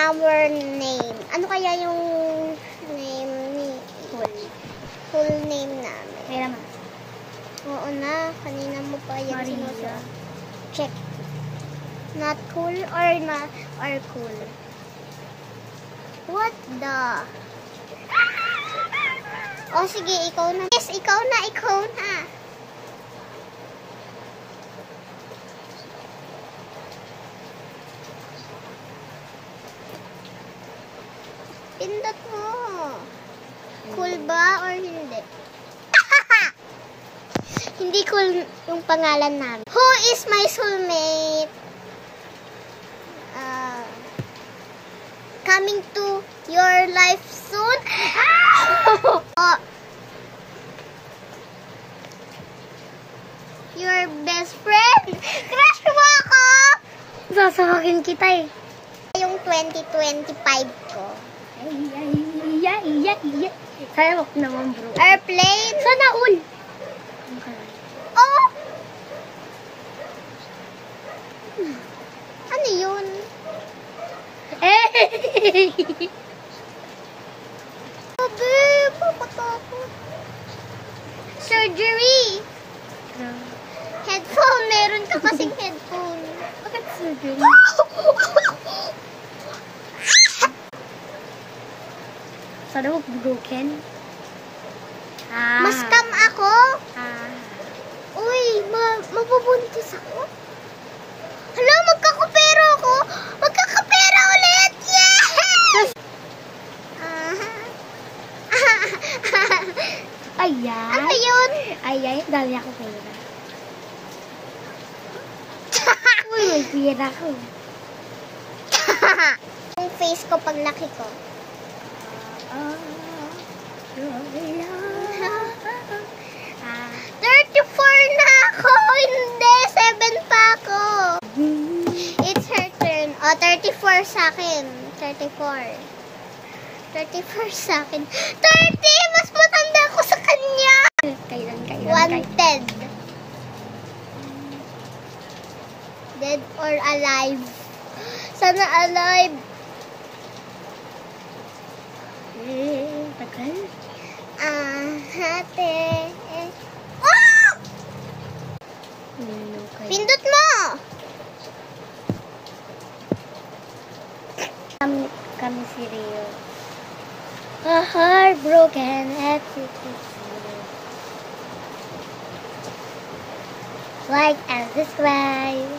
our name. Ano kaya yung name ni full name namin? Kaya naman. Oo na, kanina mo pa yan Maria. sinusulat. Check. Not cool or cool? What the? Oh, sige, ikaw na. Yes, ikaw na. Pindot mo. Cool ba or hindi? Hindi cool yung pangalan namin. Who is my soulmate? Coming to your life soon? Oh. Your best friend? Crush mo ako? Sasawakin kita eh. Yung 2025 ko. Ay. Sana wag naman bro. Airplane? Sana all. Oh! Ano yun? Sabi, papatakot. Surgery. Headphone. Meron ka kasing headphone. Bakit surgery? Sana wag broken. Maskam ako? Uy, mabubuntis ako? Hala, magkakapera ako. Magkakapera ulit. Yes! Ayan. Ano yun? Ayan, dali ako pera. Uy, may pera ko. Yung face ko pag laki ko. 34 na ako. Hindi, 7 pa ako. It's her turn. Oh, 34 sa akin. 34 sa akin. 30! Mas matanda ko sa kanya. Kailan. Wanted. Dead or alive? Sana alive. Tagal. Hate. Oh! Pindot mo! Kami si Rio. A heartbroken episode. Like and subscribe.